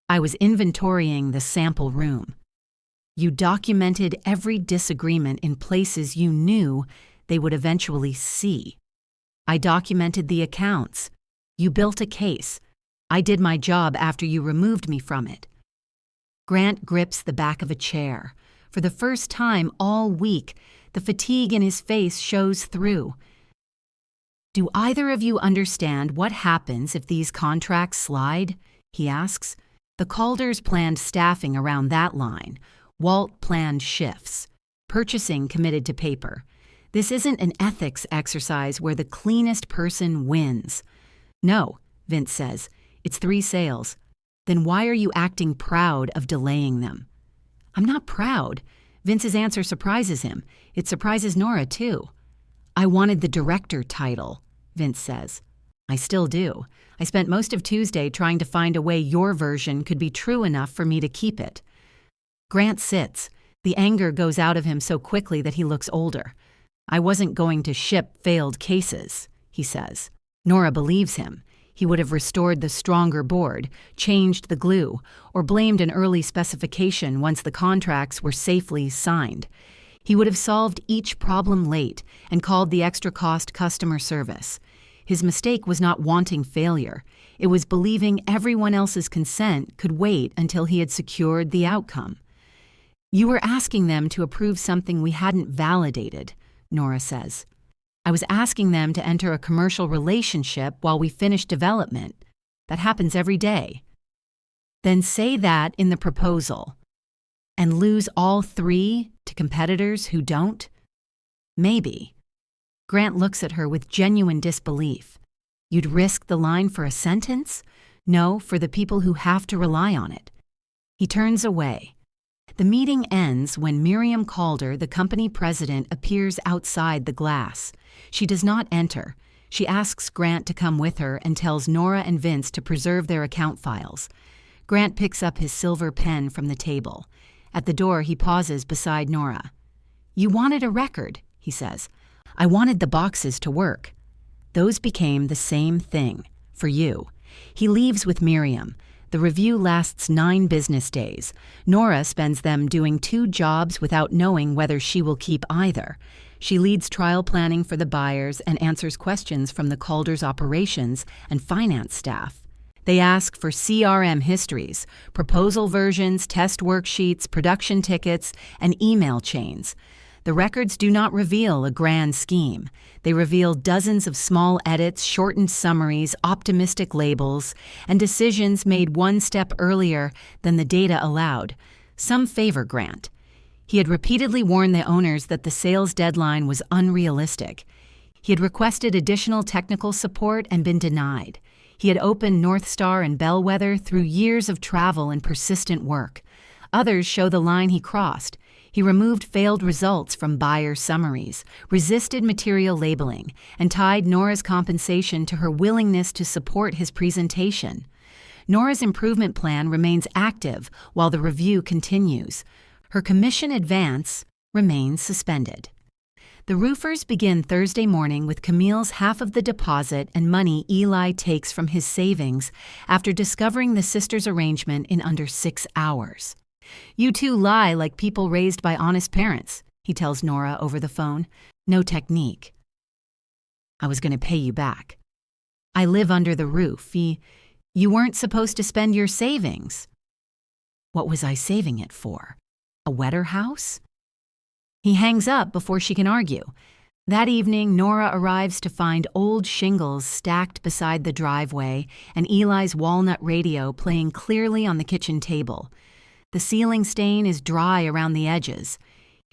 I was inventorying the sample room. You documented every disagreement in places you knew they would eventually see. I documented the accounts. You built a case. I did my job after you removed me from it. Grant grips the back of a chair. For the first time all week, the fatigue in his face shows through. Do either of you understand what happens if these contracts slide? He asks. The Calders planned staffing around that line. Walt planned shifts. purchasing committed to paper. This isn't an ethics exercise where the cleanest person wins. No, Vince says. It's 3 sales. Then why are you acting proud of delaying them? I'm not proud. Vince's answer surprises him. It surprises Nora, too. I wanted the director title, Vince says. I still do. I spent most of Tuesday trying to find a way your version could be true enough for me to keep it. Grant sits. The anger goes out of him so quickly that he looks older. I wasn't going to ship failed cases, he says. Nora believes him. He would have restored the stronger board, changed the glue, or blamed an early specification once the contracts were safely signed. He would have solved each problem late and called the extra cost customer service. His mistake was not wanting failure. It was believing everyone else's consent could wait until he had secured the outcome. You were asking them to approve something we hadn't validated, Nora says. I was asking them to enter a commercial relationship while we finish development. That happens every day. Then say that in the proposal. And lose all 3 to competitors who don't? Maybe. Grant looks at her with genuine disbelief. You'd risk the line for a sentence? No, for the people who have to rely on it. He turns away. The meeting ends when Miriam Calder, the company president, appears outside the glass. She does not enter. She asks Grant to come with her and tells Nora and Vince to preserve their account files. Grant picks up his silver pen from the table. At the door, he pauses beside Nora. You wanted a record, he says. I wanted the boxes to work. Those became the same thing, for you. He leaves with Miriam. The review lasts 9 business days. Nora spends them doing 2 jobs without knowing whether she will keep either. She leads trial planning for the buyers and answers questions from the Calder's operations and finance staff. They ask for CRM histories, proposal versions, test worksheets, production tickets, and email chains. The records do not reveal a grand scheme. They reveal dozens of small edits, shortened summaries, optimistic labels, and decisions made one step earlier than the data allowed. Some favor Grant. He had repeatedly warned the owners that the sales deadline was unrealistic. He had requested additional technical support and been denied. He had opened North Star and Bellwether through years of travel and persistent work. Others show the line he crossed. He removed failed results from buyer summaries, resisted material labeling, and tied Nora's compensation to her willingness to support his presentation. Nora's improvement plan remains active while the review continues. Her commission advance remains suspended. The roofers begin Thursday morning with Camille's half of the deposit and money Eli takes from his savings after discovering the sisters' arrangement in under 6 hours. You 2 lie like people raised by honest parents, he tells Nora over the phone. No technique. I was going to pay you back. I live under the roof. You weren't supposed to spend your savings. What was I saving it for? A wetter house? He hangs up before she can argue. That evening, Nora arrives to find old shingles stacked beside the driveway and Eli's walnut radio playing clearly on the kitchen table. The ceiling stain is dry around the edges.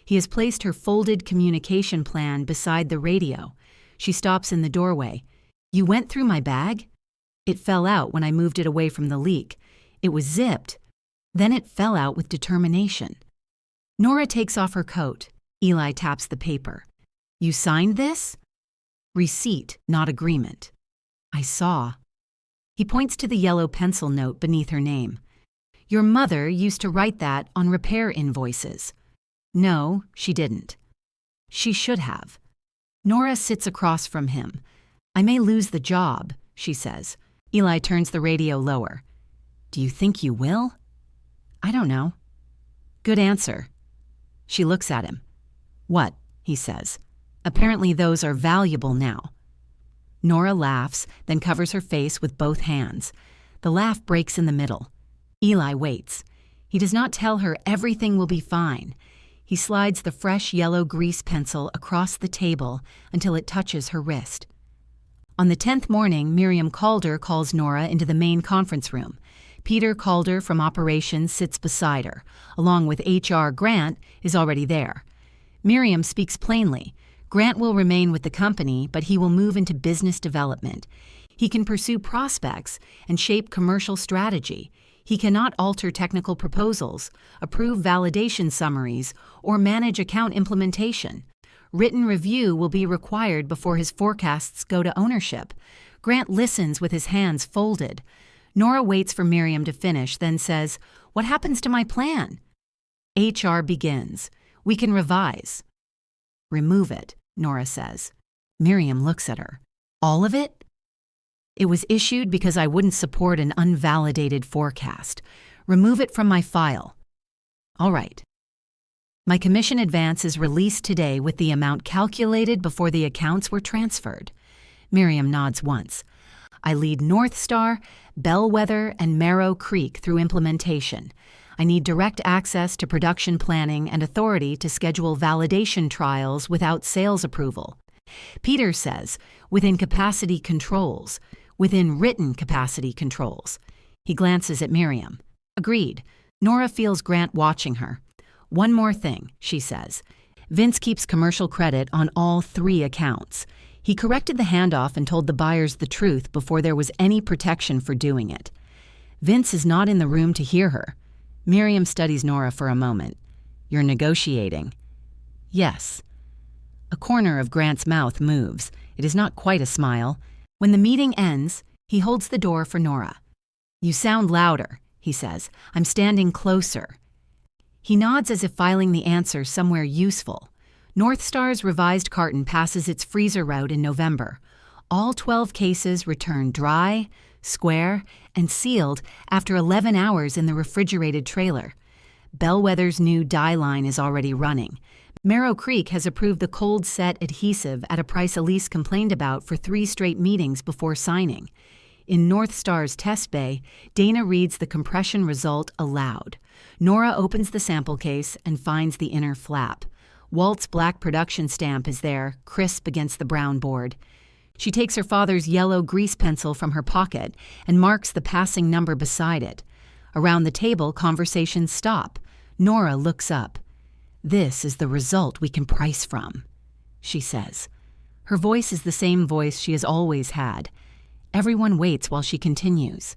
He has placed her folded communication plan beside the radio. She stops in the doorway. You went through my bag? It fell out when I moved it away from the leak. It was zipped. Then it fell out with determination. Nora takes off her coat. Eli taps the paper. You signed this? Receipt, not agreement. I saw. He points to the yellow pencil note beneath her name. Your mother used to write that on repair invoices. No, she didn't. She should have. Nora sits across from him. I may lose the job, she says. Eli turns the radio lower. Do you think you will? I don't know. Good answer. She looks at him. What? He says. Apparently those are valuable now. Nora laughs, then covers her face with both hands. The laugh breaks in the middle. Eli waits. He does not tell her everything will be fine. He slides the fresh yellow grease pencil across the table until it touches her wrist. On the 10th morning, Miriam Calder calls Nora into the main conference room. Peter Calder from operations sits beside her, along with HR Grant is already there. Miriam speaks plainly. Grant will remain with the company, but he will move into business development. He can pursue prospects and shape commercial strategy. He cannot alter technical proposals, approve validation summaries, or manage account implementation. Written review will be required before his forecasts go to ownership. Grant listens with his hands folded. Nora waits for Miriam to finish, then says, "What happens to my plan?" HR begins. "We can revise." "Remove it," Nora says. Miriam looks at her. "All of it?" "It was issued because I wouldn't support an unvalidated forecast. Remove it from my file." "All right." "My commission advance is released today with the amount calculated before the accounts were transferred." Miriam nods once. "I lead North Star, Bellwether, and Marrow Creek through implementation. I need direct access to production planning and authority to schedule validation trials without sales approval." Peter says, "Within capacity controls, within written capacity controls." He glances at Miriam. "Agreed." Nora feels Grant watching her. "One more thing," she says. "Vince keeps commercial credit on all 3 accounts. He corrected the handoff and told the buyers the truth before there was any protection for doing it." Vince is not in the room to hear her. Miriam studies Nora for a moment. "You're negotiating." "Yes." A corner of Grant's mouth moves. It is not quite a smile. When the meeting ends, he holds the door for Nora. "You sound louder," he says. "I'm standing closer." He nods as if filing the answer somewhere useful. North Star's revised carton passes its freezer route in November. All 12 cases return dry, square, and sealed after 11 hours in the refrigerated trailer. Bellwether's new dye line is already running. Marrow Creek has approved the cold set adhesive at a price Elise complained about for 3 straight meetings before signing. In North Star's test bay, Dana reads the compression result aloud. Nora opens the sample case and finds the inner flap. Walt's black production stamp is there, crisp against the brown board. She takes her father's yellow grease pencil from her pocket and marks the passing number beside it. Around the table, conversations stop. Nora looks up. "This is the result we can price from," she says. Her voice is the same voice she has always had. Everyone waits while she continues.